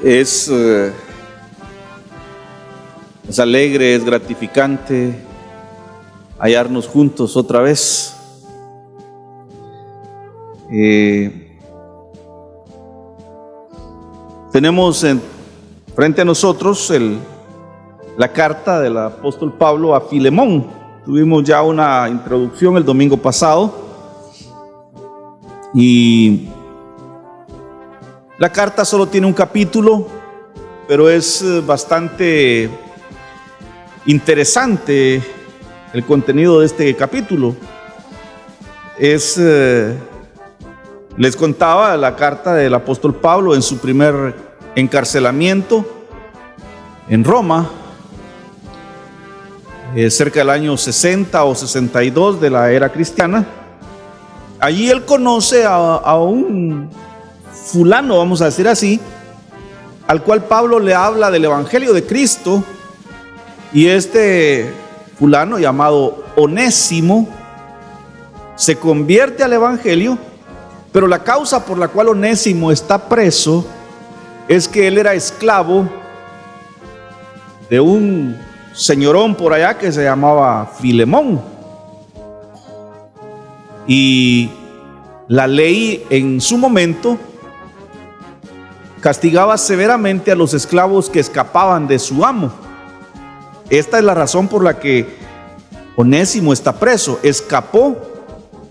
Es alegre, es gratificante hallarnos juntos otra vez. Tenemos frente a nosotros la carta del apóstol Pablo a Filemón. Tuvimos ya una introducción el domingo pasado y la carta solo tiene un capítulo, pero es bastante interesante el contenido de este capítulo. Les contaba la carta del apóstol Pablo en su primer encarcelamiento en Roma, cerca del año 60 o 62 de la era cristiana. Allí él conoce a un fulano, vamos a decir así, al cual Pablo le habla del evangelio de Cristo, y este fulano llamado Onésimo se convierte al evangelio, pero la causa por la cual Onésimo está preso es que él era esclavo de un señorón por allá que se llamaba Filemón, y la ley en su momento castigaba severamente a los esclavos que escapaban de su amo. Esta es la razón por la que Onésimo está preso. Escapó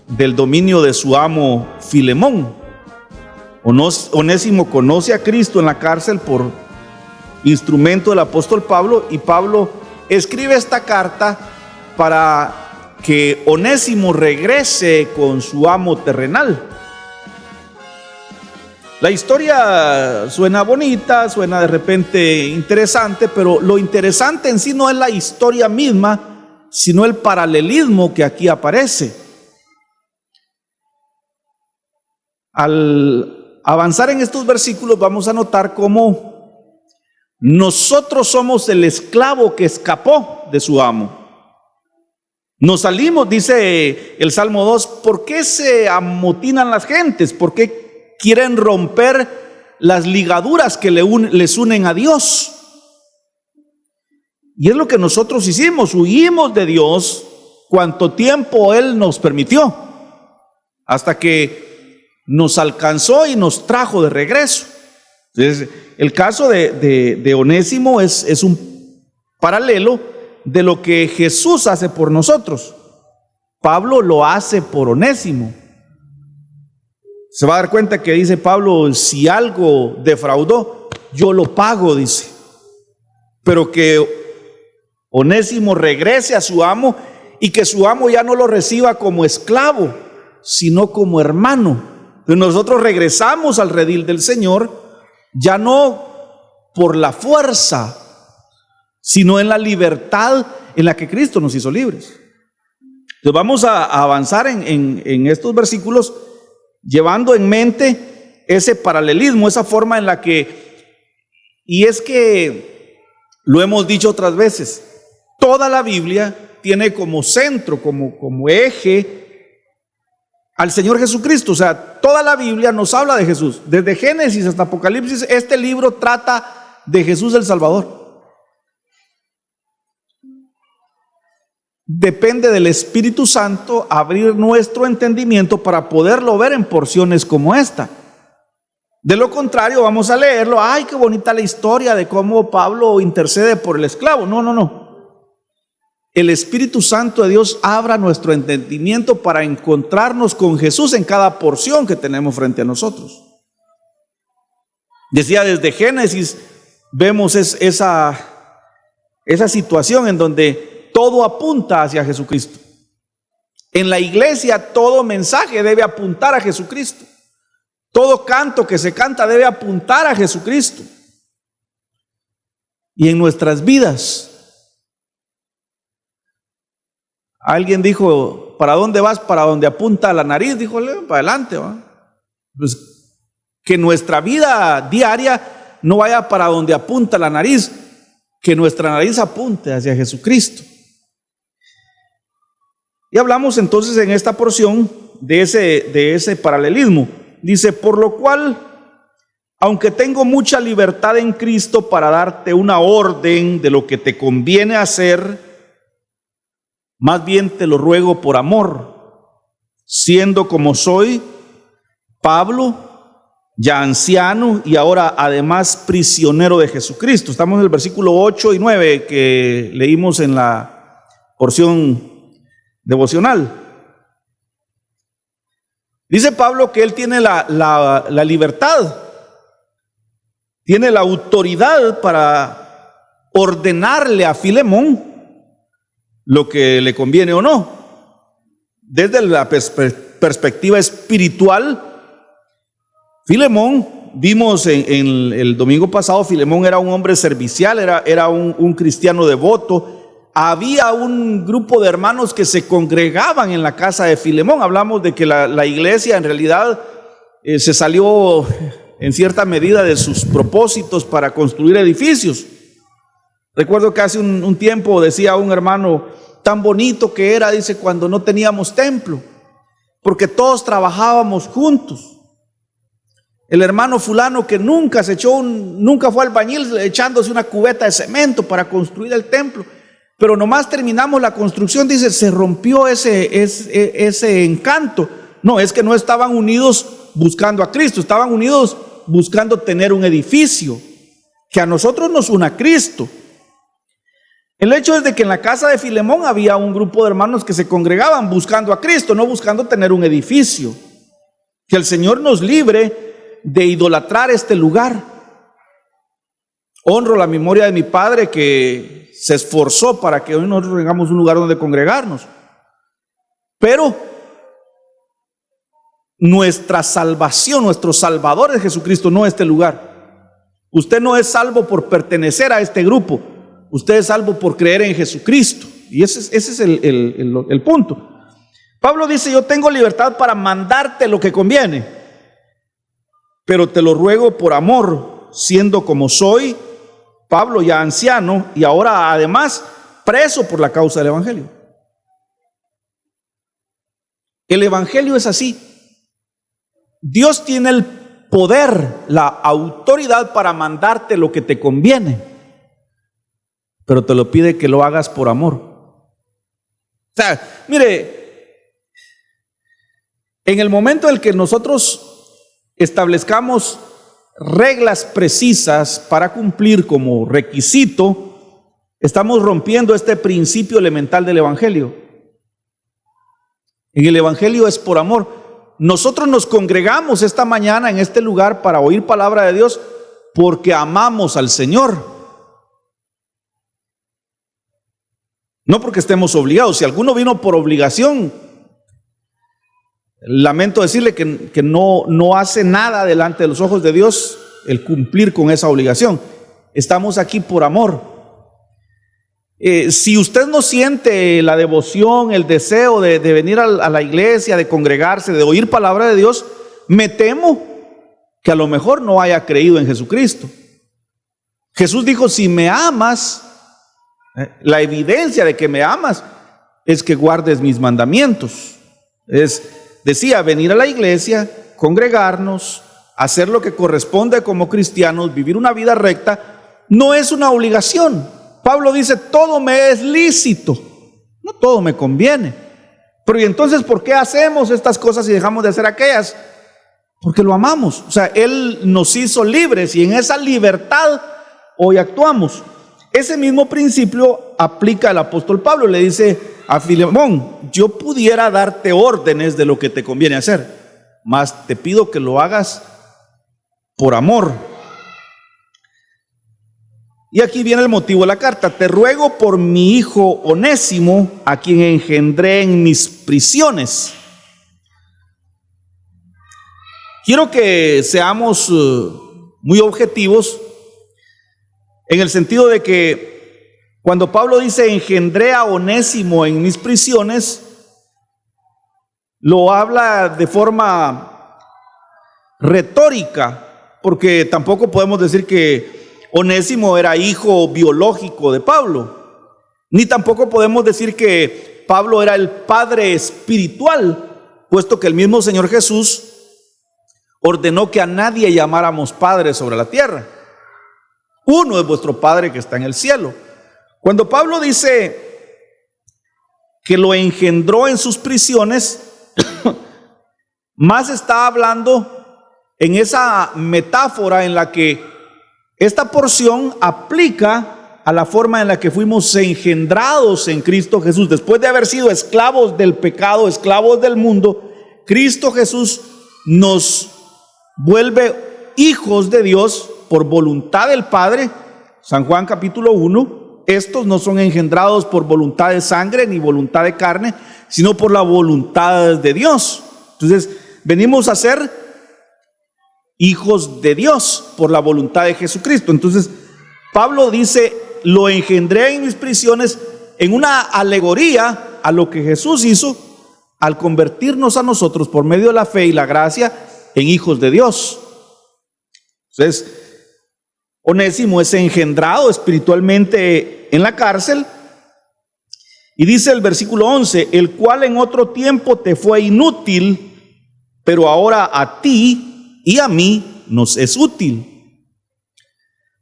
del dominio de su amo Filemón. Onésimo conoce a Cristo en la cárcel por instrumento del apóstol Pablo, y Pablo escribe esta carta para que Onésimo regrese con su amo terrenal. La historia suena bonita, suena de repente interesante, pero lo interesante en sí no es la historia misma, sino el paralelismo que aquí aparece. Al avanzar en estos versículos vamos a notar cómo nosotros somos el esclavo que escapó de su amo. Nos salimos, dice el Salmo 2, ¿por qué se amotinan las gentes? ¿Por qué quieren romper las ligaduras que les unen a Dios? Y es lo que nosotros hicimos, huimos de Dios cuanto tiempo Él nos permitió, hasta que nos alcanzó y nos trajo de regreso. Entonces, el caso de Onésimo es un paralelo de lo que Jesús hace por nosotros. Pablo lo hace por Onésimo. Se va a dar cuenta que dice Pablo, si algo defraudó, yo lo pago, dice. pero que Onésimo regrese a su amo y que su amo ya no lo reciba como esclavo, sino como hermano. Entonces nosotros regresamos al redil del Señor, ya no por la fuerza, sino en la libertad en la que Cristo nos hizo libres. Entonces vamos a avanzar en estos versículos llevando en mente ese paralelismo, esa forma en la que, y es que lo hemos dicho otras veces, toda la Biblia tiene como centro, como eje al Señor Jesucristo. O sea, toda la Biblia nos habla de Jesús. Desde Génesis hasta Apocalipsis, este libro trata de Jesús el Salvador. Depende del Espíritu Santo abrir nuestro entendimiento para poderlo ver en porciones como esta. De lo contrario, vamos a leerlo. Ay, qué bonita la historia de cómo Pablo intercede por el esclavo. No. El Espíritu Santo de Dios abra nuestro entendimiento para encontrarnos con Jesús en cada porción que tenemos frente a nosotros. Decía, desde Génesis vemos esa situación en donde todo apunta hacia Jesucristo. En la iglesia todo mensaje debe apuntar a Jesucristo. Todo canto que se canta debe apuntar a Jesucristo. Y en nuestras vidas, alguien dijo, ¿para dónde vas? Para donde apunta la nariz. Dijo, para adelante, ¿va? Pues que nuestra vida diaria no vaya para donde apunta la nariz, que nuestra nariz apunte hacia Jesucristo. Y hablamos entonces en esta porción de ese paralelismo. Dice, por lo cual, aunque tengo mucha libertad en Cristo para darte una orden de lo que te conviene hacer, más bien te lo ruego por amor, siendo como soy, Pablo, ya anciano y ahora además prisionero de Jesucristo. Estamos en el versículo 8 y 9 que leímos en la porción devocional. Dice Pablo que él tiene la libertad, tiene la autoridad para ordenarle a Filemón lo que le conviene o no. Desde la perspectiva espiritual, Filemón, vimos en el domingo pasado, Filemón era un hombre servicial, era un cristiano devoto. Había un grupo de hermanos que se congregaban en la casa de Filemón. Hablamos de que la iglesia en realidad se salió en cierta medida de sus propósitos para construir edificios. Recuerdo que hace un tiempo decía un hermano, tan bonito que era, dice, cuando no teníamos templo, porque todos trabajábamos juntos. El hermano fulano que nunca fue albañil echándose una cubeta de cemento para construir el templo, pero nomás terminamos la construcción, dice, se rompió ese encanto. No, es que no estaban unidos buscando a Cristo, estaban unidos buscando tener un edificio que a nosotros nos una a Cristo. El hecho es de que en la casa de Filemón había un grupo de hermanos que se congregaban buscando a Cristo, no buscando tener un edificio. Que el Señor nos libre de idolatrar este lugar. Honro la memoria de mi padre que se esforzó para que hoy nosotros tengamos un lugar donde congregarnos. Pero nuestra salvación, nuestro Salvador es Jesucristo, no este lugar. Usted no es salvo por pertenecer a este grupo. Usted es salvo por creer en Jesucristo. Y ese es el punto. Pablo dice, yo tengo libertad para mandarte lo que conviene, pero te lo ruego por amor, siendo como soy, Pablo ya anciano y ahora además preso por la causa del Evangelio. El Evangelio es así. Dios tiene el poder, la autoridad para mandarte lo que te conviene, pero te lo pide que lo hagas por amor. O sea, mire, en el momento en el que nosotros establezcamos reglas precisas para cumplir como requisito, estamos rompiendo este principio elemental del Evangelio. En el Evangelio es por amor. Nosotros nos congregamos esta mañana en este lugar para oír palabra de Dios porque amamos al Señor. No porque estemos obligados. Si alguno vino por obligación, lamento decirle que no hace nada delante de los ojos de Dios el cumplir con esa obligación. Estamos aquí por amor. Si usted no siente la devoción, el deseo de venir a la iglesia, de congregarse, de oír palabra de Dios, me temo que a lo mejor no haya creído en Jesucristo. Jesús dijo: si me amas, la evidencia de que me amas es que guardes mis mandamientos. Decía, venir a la iglesia, congregarnos, hacer lo que corresponde como cristianos, vivir una vida recta, no es una obligación. Pablo dice: todo me es lícito, no todo me conviene. Pero ¿y entonces por qué hacemos estas cosas y dejamos de hacer aquellas? Porque lo amamos. O sea, Él nos hizo libres y en esa libertad hoy actuamos. Ese mismo principio aplica el apóstol Pablo. Le dice a Filemón: yo pudiera darte órdenes de lo que te conviene hacer, mas te pido que lo hagas por amor. Y aquí viene el motivo de la carta: te ruego por mi hijo Onésimo, a quien engendré en mis prisiones. Quiero que seamos muy objetivos en el sentido de que cuando Pablo dice engendré a Onésimo en mis prisiones, lo habla de forma retórica, porque tampoco podemos decir que Onésimo era hijo biológico de Pablo, ni tampoco podemos decir que Pablo era el padre espiritual, puesto que el mismo Señor Jesús ordenó que a nadie llamáramos padre sobre la tierra. Uno es vuestro Padre que está en el cielo. Cuando Pablo dice que lo engendró en sus prisiones, más está hablando en esa metáfora en la que esta porción aplica a la forma en la que fuimos engendrados en Cristo Jesús. Después de haber sido esclavos del pecado, esclavos del mundo, Cristo Jesús nos vuelve hijos de Dios por voluntad del Padre. San Juan capítulo 1, estos no son engendrados por voluntad de sangre ni voluntad de carne, sino por la voluntad de Dios. Entonces, venimos a ser hijos de Dios por la voluntad de Jesucristo. Entonces, Pablo dice, lo engendré en mis prisiones, en una alegoría a lo que Jesús hizo al convertirnos a nosotros por medio de la fe y la gracia en hijos de Dios. Entonces, Onésimo es engendrado espiritualmente en la cárcel, y dice el versículo 11, el cual en otro tiempo te fue inútil, pero ahora a ti y a mí nos es útil.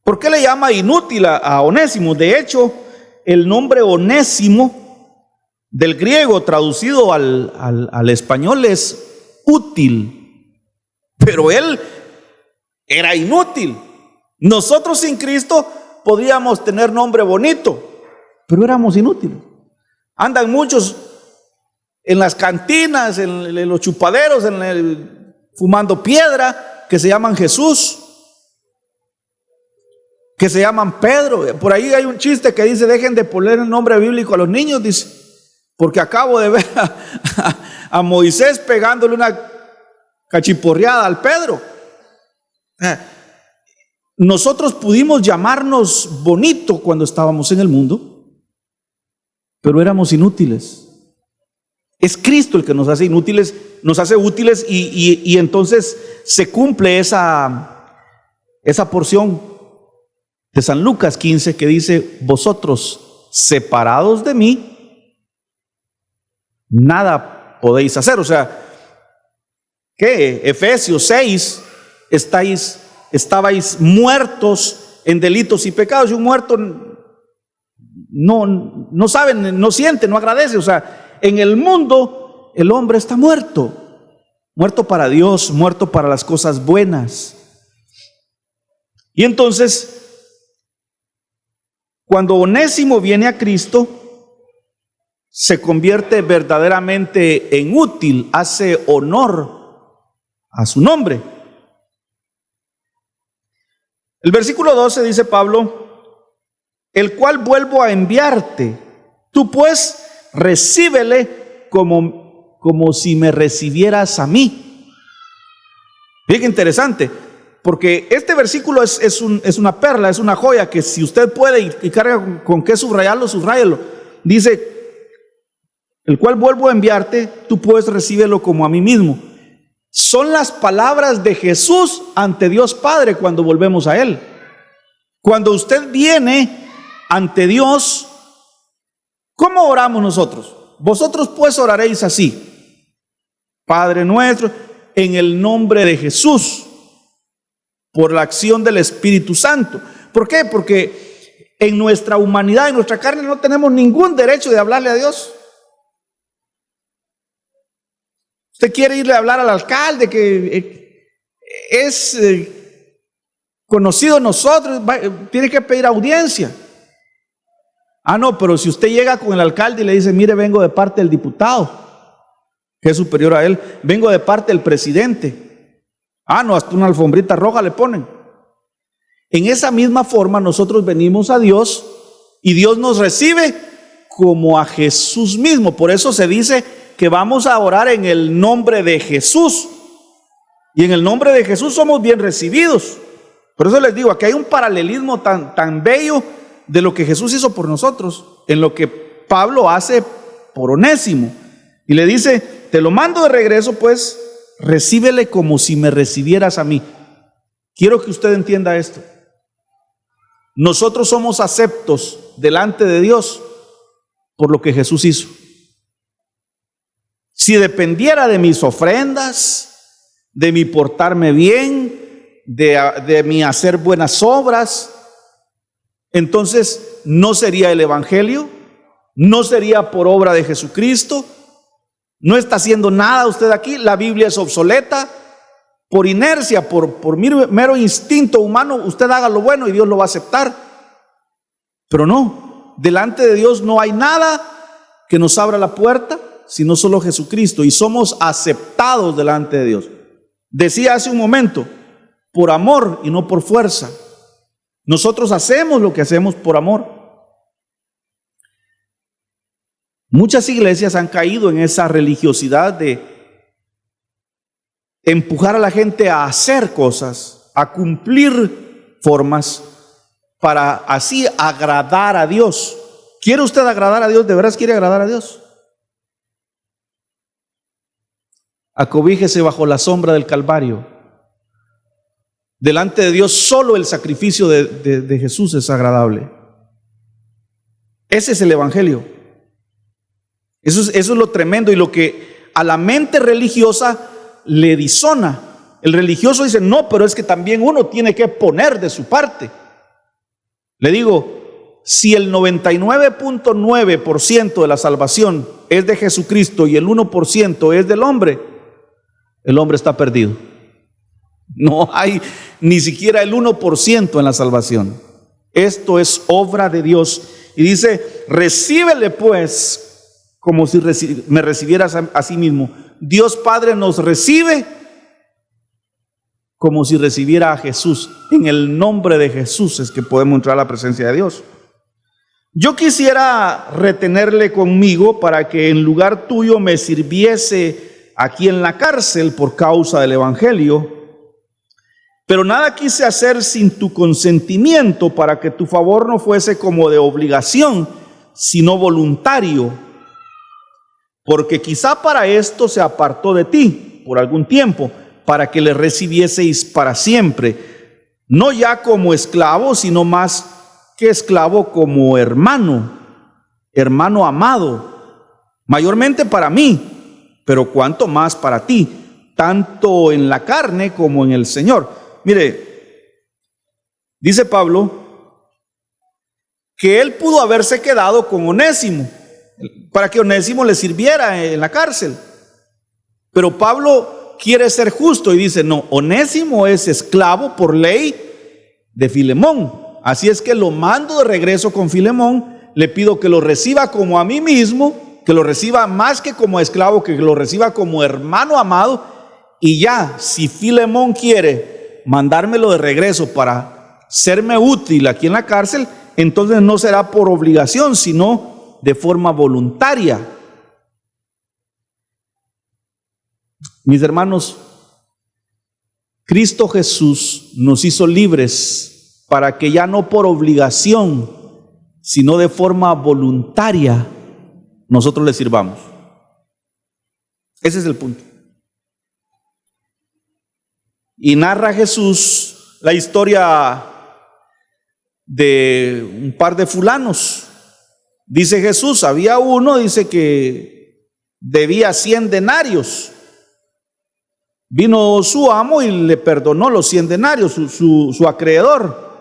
¿Por qué le llama inútil a Onésimo? De hecho, el nombre Onésimo del griego traducido al español es útil. Pero él era inútil. Nosotros sin Cristo podríamos tener nombre bonito, pero éramos inútiles. Andan muchos en las cantinas, en los chupaderos, fumando piedra, que se llaman Jesús, que se llaman Pedro. Por ahí hay un chiste que dice: dejen de poner el nombre bíblico a los niños, dice, porque acabo de ver a Moisés pegándole una cachiporreada al Pedro. Nosotros pudimos llamarnos bonito cuando estábamos en el mundo, pero éramos inútiles. Es Cristo el que nos hace inútiles, nos hace útiles, y entonces se cumple esa porción de San Lucas 15 que dice: vosotros separados de mí, nada podéis hacer. O sea, ¿qué? Efesios 6, estabais muertos en delitos y pecados, y un muerto no sabe, no siente, no agradece. O sea, en el mundo el hombre está muerto, muerto para Dios, muerto para las cosas buenas. Y entonces, cuando Onésimo viene a Cristo, se convierte verdaderamente en útil, hace honor a su nombre. El versículo 12 dice Pablo: el cual vuelvo a enviarte, Tú pues recíbele como si me recibieras a mí. Bien que interesante, porque este versículo es una perla, es una joya que si usted puede y carga con qué subrayarlo, subrayalo. Dice, el cual vuelvo a enviarte, tú pues recíbelo como a mí mismo. Son las palabras de Jesús ante Dios Padre cuando volvemos a Él. Cuando usted viene ante Dios, ¿cómo oramos nosotros? Vosotros pues oraréis así: Padre nuestro, en el nombre de Jesús, por la acción del Espíritu Santo. ¿Por qué? Porque en nuestra humanidad, en nuestra carne, no tenemos ningún derecho de hablarle a Dios. Usted quiere irle a hablar al alcalde que es conocido de nosotros, tiene que pedir audiencia. Ah, no, pero si usted llega con el alcalde y le dice: mire, vengo de parte del diputado, que es superior a él, vengo de parte del presidente. Ah, no, hasta una alfombrita roja le ponen. En esa misma forma nosotros venimos a Dios y Dios nos recibe como a Jesús mismo. Por eso se dice que vamos a orar en el nombre de Jesús, y en el nombre de Jesús somos bien recibidos. Por eso les digo, aquí hay un paralelismo tan bello de lo que Jesús hizo por nosotros, en lo que Pablo hace por Onésimo, y le dice: te lo mando de regreso, pues recíbele como si me recibieras a mí. Quiero que usted entienda esto. Nosotros somos aceptos delante de Dios por lo que Jesús hizo. Si dependiera de mis ofrendas, de mi portarme bien, de mi hacer buenas obras, entonces no sería el evangelio, no sería por obra de Jesucristo. No está haciendo nada usted aquí, la Biblia es obsoleta. Por inercia, por mero instinto humano, usted haga lo bueno y Dios lo va a aceptar. Pero no, delante de Dios no hay nada que nos abra la puerta, sino solo Jesucristo, y somos aceptados delante de Dios. Decía hace un momento, por amor y no por fuerza. Nosotros hacemos lo que hacemos por amor. Muchas iglesias han caído en esa religiosidad de empujar a la gente a hacer cosas, a cumplir formas, para así agradar a Dios. ¿Quiere usted agradar a Dios? ¿De veras quiere agradar a Dios? Acobíjese bajo la sombra del Calvario. Delante de Dios solo el sacrificio de Jesús es agradable. Ese es el evangelio. Eso es lo tremendo y lo que a la mente religiosa le disona. El religioso dice: no, pero es que también uno tiene que poner de su parte. Le digo, si el 99.9% de la salvación es de Jesucristo y el 1% es del hombre, el hombre está perdido. No hay ni siquiera el 1% en la salvación. Esto es obra de Dios. Y dice: recíbele pues como si me recibieras a sí mismo. Dios Padre nos recibe como si recibiera a Jesús. En el nombre de Jesús es que podemos entrar a la presencia de Dios. Yo quisiera retenerle conmigo para que en lugar tuyo me sirviese aquí en la cárcel por causa del evangelio, pero nada quise hacer sin tu consentimiento, para que tu favor no fuese como de obligación, sino voluntario. Porque quizá para esto se apartó de ti por algún tiempo, para que le recibieseis para siempre, no ya como esclavo, sino más que esclavo como hermano amado, mayormente para mí, pero cuanto más para ti, tanto en la carne como en el Señor. Mire, dice Pablo que él pudo haberse quedado con Onésimo, para que Onésimo le sirviera en la cárcel. Pero Pablo quiere ser justo y dice: no, Onésimo es esclavo por ley de Filemón. Así es que lo mando de regreso con Filemón. Le pido que lo reciba como a mí mismo, que lo reciba más que como esclavo, que lo reciba como hermano amado. Y ya, si Filemón quiere mandármelo de regreso para serme útil aquí en la cárcel, entonces no será por obligación, sino de forma voluntaria. Mis hermanos, Cristo Jesús nos hizo libres para que ya no por obligación, sino de forma voluntaria, nosotros le sirvamos. Ese es el punto. Y narra Jesús la historia de un par de fulanos. Dice Jesús, había uno, dice que debía 100 denarios. Vino su amo y le perdonó los 100 denarios, su acreedor.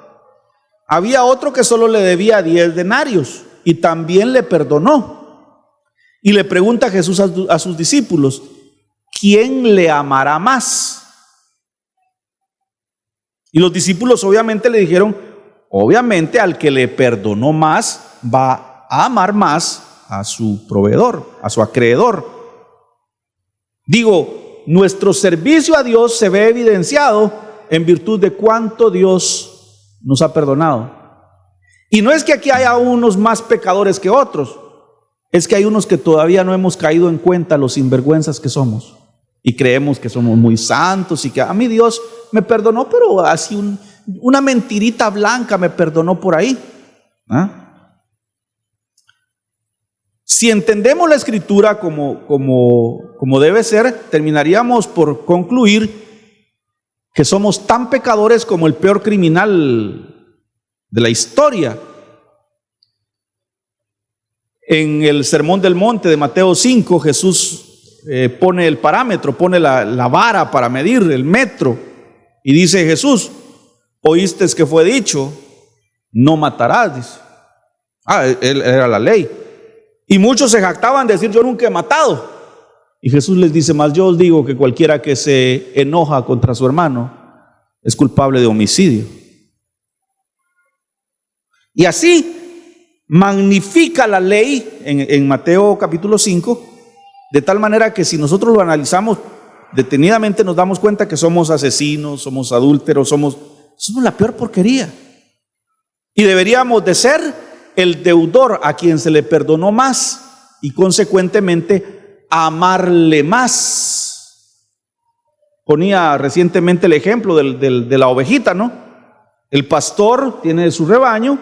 Había otro que solo le debía 10 denarios y también le perdonó. Y le pregunta Jesús a sus discípulos, ¿quién le amará más? Y los discípulos obviamente le dijeron, obviamente al que le perdonó más va a amar más a su proveedor, a su acreedor. Digo, nuestro servicio a Dios se ve evidenciado en virtud de cuánto Dios nos ha perdonado. Y no es que aquí haya unos más pecadores que otros, es que hay unos que todavía no hemos caído en cuenta los sinvergüenzas que somos y creemos que somos muy santos y que a mí Dios me perdonó, pero así una mentirita blanca me perdonó por ahí. Si entendemos la Escritura como debe ser, terminaríamos por concluir que somos tan pecadores como el peor criminal de la historia. En el Sermón del Monte de Mateo 5, Jesús pone el parámetro, pone la vara para medir el metro, y dice Jesús, oíste que fue dicho, no matarás, dice. Él era la ley. Y muchos se jactaban de decir, yo nunca he matado. Y Jesús les dice, mas yo os digo que cualquiera que se enoja contra su hermano es culpable de homicidio. Y así magnifica la ley en Mateo capítulo 5, de tal manera que si nosotros lo analizamos detenidamente nos damos cuenta que somos asesinos, somos adúlteros, somos la peor porquería. Y deberíamos de ser el deudor a quien se le perdonó más y consecuentemente amarle más. Ponía recientemente el ejemplo de la ovejita, ¿no? El pastor tiene su rebaño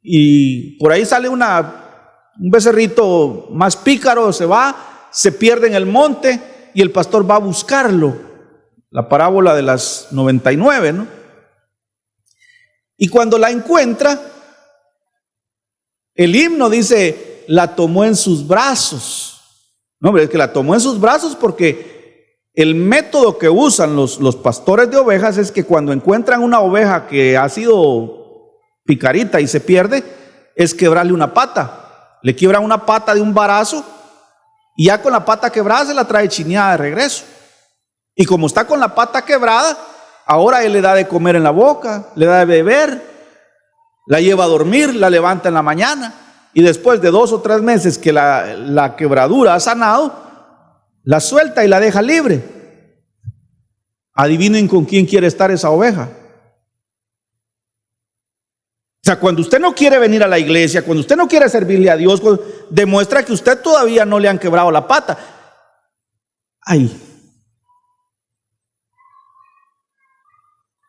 y por ahí sale un becerrito más pícaro, se pierde en el monte y el pastor va a buscarlo. La parábola de las 99, ¿no? Y cuando la encuentra, el himno dice, la tomó en sus brazos. No, hombre, es que la tomó en sus brazos porque el método que usan los pastores de ovejas es que cuando encuentran una oveja que ha sido picarita y se pierde, es quebrarle una pata. Le quiebran una pata de un varazo y ya con la pata quebrada se la trae chineada de regreso. Y como está con la pata quebrada, ahora él le da de comer en la boca, le da de beber, la lleva a dormir, la levanta en la mañana y después de 2 o 3 meses que la quebradura ha sanado, la suelta y la deja libre. Adivinen con quién quiere estar esa oveja. O sea, cuando usted no quiere venir a la iglesia, cuando usted no quiere servirle a Dios, demuestra que usted todavía no le han quebrado la pata.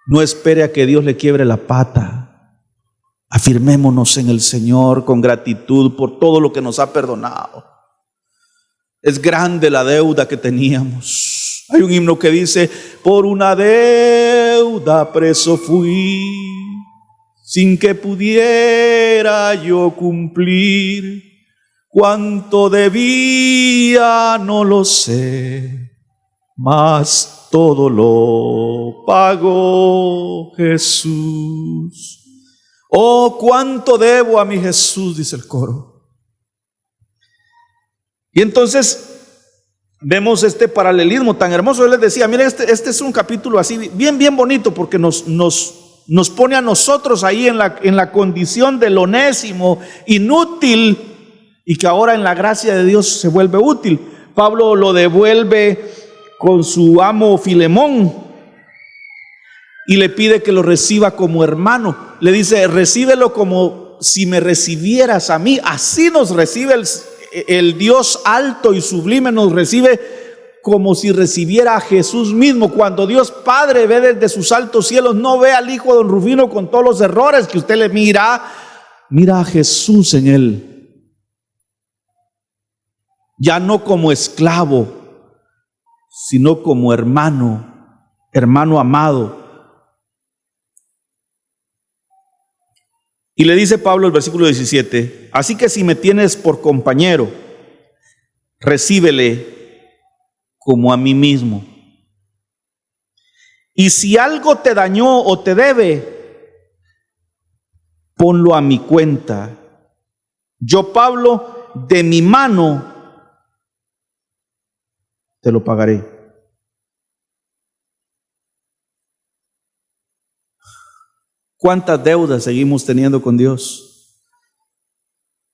No espere a que Dios le quiebre la pata. Afirmémonos en el Señor con gratitud por todo lo que nos ha perdonado. Es grande la deuda que teníamos. Hay un himno que dice, por una deuda preso fui, sin que pudiera yo cumplir. Cuánto debía no lo sé, mas todo lo pagó Jesús. Oh, cuánto debo a mi Jesús, dice el coro. Y entonces vemos este paralelismo tan hermoso. Yo les decía, miren, este es un capítulo así bien bonito porque nos pone a nosotros ahí en la condición del onésimo, inútil, y que ahora en la gracia de Dios se vuelve útil. Pablo lo devuelve con su amo Filemón y le pide que lo reciba como hermano. Le dice, recíbelo como si me recibieras a mí. Así nos recibe el Dios alto y sublime, nos recibe como si recibiera a Jesús mismo. Cuando Dios Padre ve desde sus altos cielos, no ve al hijo de don Rufino con todos los errores que usted le mira a Jesús en él. Ya no como esclavo, sino como hermano amado. Y le dice Pablo el versículo 17, así que si me tienes por compañero, recíbele como a mí mismo. Y si algo te dañó o te debe, ponlo a mi cuenta. Yo, Pablo, de mi mano te lo pagaré. ¿Cuántas deudas seguimos teniendo con Dios?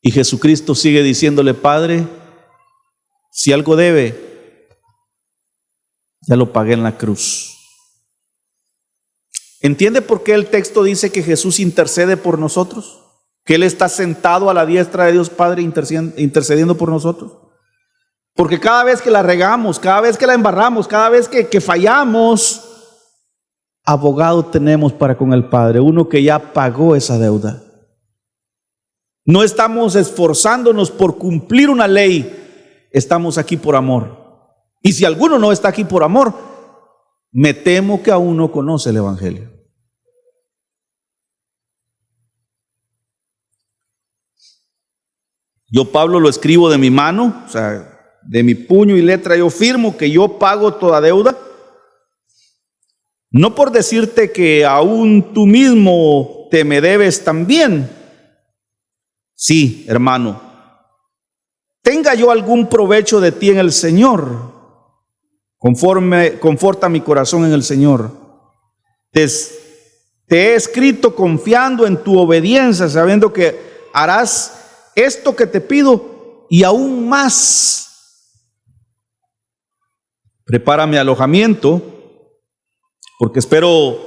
Y Jesucristo sigue diciéndole, Padre, si algo debe, ya lo pagué en la cruz. ¿Entiende por qué el texto dice que Jesús intercede por nosotros? Que Él está sentado a la diestra de Dios Padre intercediendo por nosotros. Porque cada vez que la regamos, cada vez que la embarramos, cada vez que fallamos, abogado tenemos para con el Padre, uno que ya pagó esa deuda. No estamos esforzándonos por cumplir una ley, estamos aquí por amor. Y si alguno no está aquí por amor, me temo que aún no conoce el Evangelio. Yo, Pablo, lo escribo de mi mano, o sea, de mi puño y letra, yo firmo que yo pago toda deuda. No por decirte que aún tú mismo te me debes también. Sí, hermano, tenga yo algún provecho de ti en el Señor, conforta mi corazón en el Señor. Te he escrito confiando en tu obediencia, sabiendo que harás esto que te pido y aún más. Prepárame alojamiento, porque espero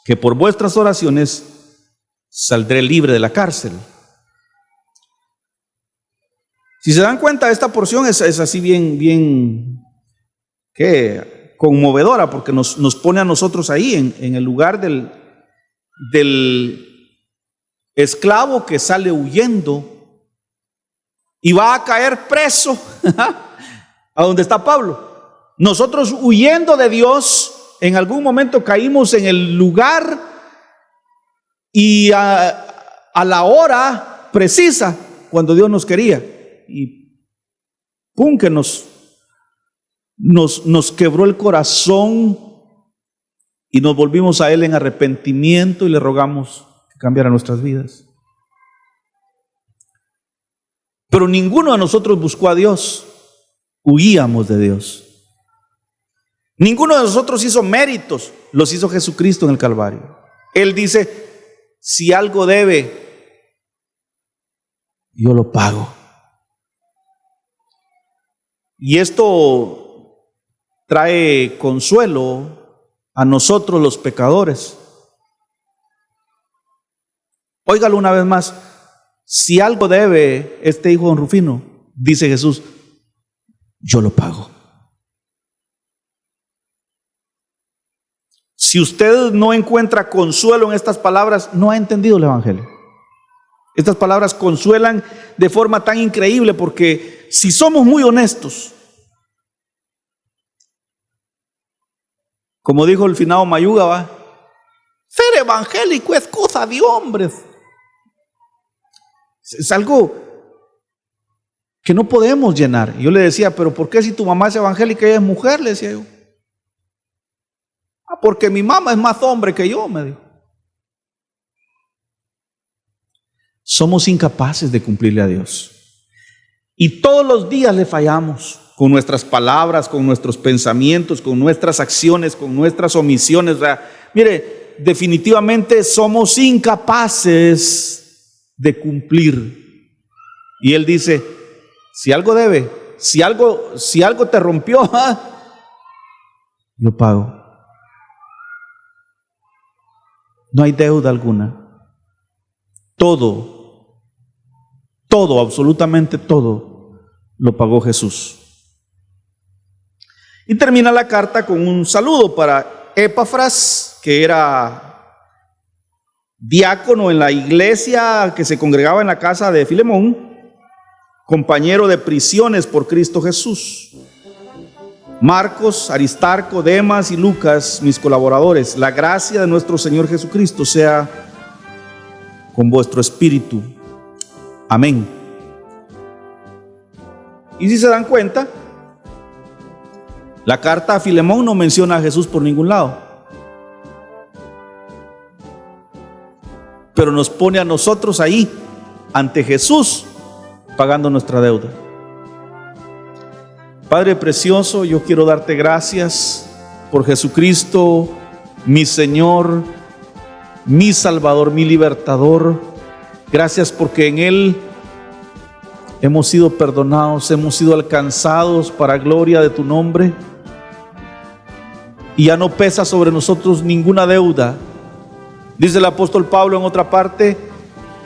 que por vuestras oraciones saldré libre de la cárcel. Si se dan cuenta, esta porción es así bien conmovedora, porque nos pone a nosotros ahí en el lugar del esclavo que sale huyendo y va a caer preso a donde está Pablo. Nosotros, huyendo de Dios, en algún momento caímos en el lugar y a la hora precisa, cuando Dios nos quería, y pum, que nos quebró el corazón y nos volvimos a Él en arrepentimiento y le rogamos que cambiara nuestras vidas. Pero ninguno de nosotros buscó a Dios, huíamos de Dios. Ninguno de nosotros hizo méritos, los hizo Jesucristo en el Calvario. Él dice, si algo debe, yo lo pago. Y esto trae consuelo a nosotros los pecadores. Óigalo una vez más, si algo debe este hijo de don Rufino, dice Jesús, yo lo pago. Si usted no encuentra consuelo en estas palabras, no ha entendido el Evangelio. Estas palabras consuelan de forma tan increíble, porque si somos muy honestos, como dijo el finado Mayuga, ser evangélico es cosa de hombres. Es algo que no podemos llenar. Yo le decía, pero ¿por qué si tu mamá es evangélica y ella es mujer? Le decía yo. Porque mi mamá es más hombre que yo, me dijo. Somos incapaces de cumplirle a Dios. Y todos los días le fallamos con nuestras palabras, con nuestros pensamientos, con nuestras acciones, con nuestras omisiones. O sea, mire, definitivamente somos incapaces de cumplir. Y Él dice, si algo debe, si algo te rompió, yo pago. No hay deuda alguna. todo, absolutamente todo, lo pagó Jesús. Y termina la carta con un saludo para Epafras, que era diácono en la iglesia que se congregaba en la casa de Filemón, compañero de prisiones por Cristo Jesús. Marcos, Aristarco, Demas y Lucas, mis colaboradores. La gracia de nuestro Señor Jesucristo sea con vuestro espíritu. Amén. Y si se dan cuenta, la carta a Filemón no menciona a Jesús por ningún lado, pero nos pone a nosotros ahí, ante Jesús, pagando nuestra deuda. Padre precioso, yo quiero darte gracias por Jesucristo, mi Señor, mi Salvador, mi Libertador. Gracias porque en Él hemos sido perdonados, hemos sido alcanzados para gloria de tu nombre. Y ya no pesa sobre nosotros ninguna deuda. Dice el apóstol Pablo en otra parte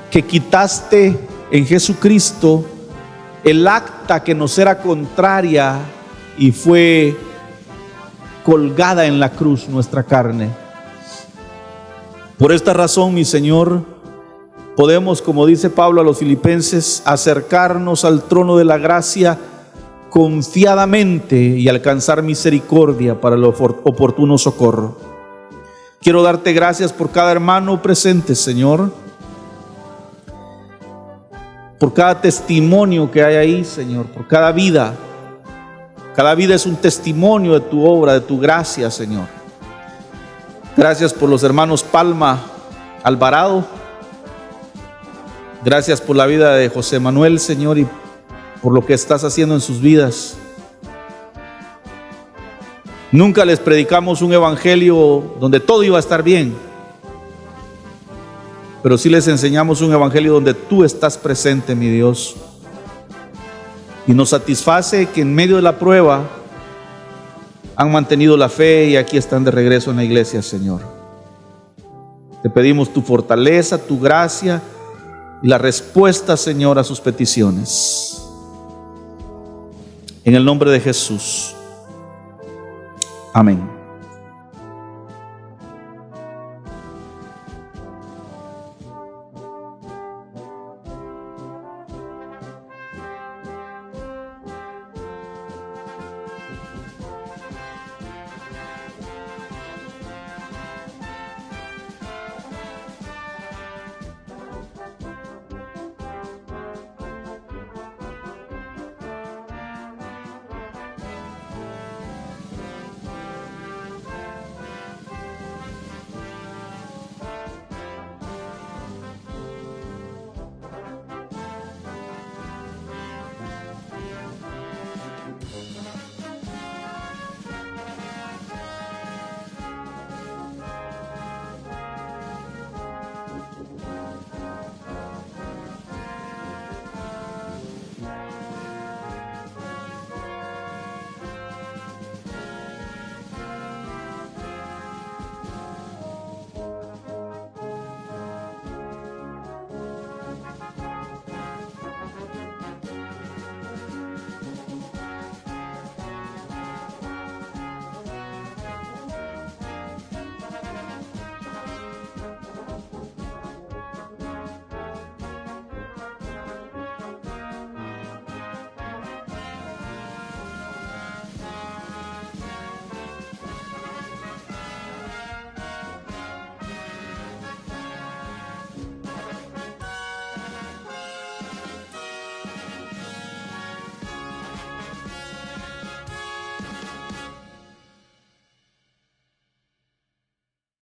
que quitaste en Jesucristo el acta que nos era contraria y fue colgada en la cruz nuestra carne. Por esta razón, mi Señor, podemos, como dice Pablo a los filipenses, acercarnos al trono de la gracia confiadamente y alcanzar misericordia para el oportuno socorro. Quiero darte gracias por cada hermano presente, Señor, por cada testimonio que hay ahí, Señor, por cada vida. Cada vida es un testimonio de tu obra, de tu gracia, Señor. Gracias por los hermanos Palma Alvarado. Gracias por la vida de José Manuel, Señor, y por lo que estás haciendo en sus vidas. Nunca les predicamos un evangelio donde todo iba a estar bien, pero sí les enseñamos un evangelio donde tú estás presente, mi Dios. Y nos satisface que en medio de la prueba han mantenido la fe y aquí están de regreso en la iglesia, Señor. Te pedimos tu fortaleza, tu gracia y la respuesta, Señor, a sus peticiones. En el nombre de Jesús. Amén.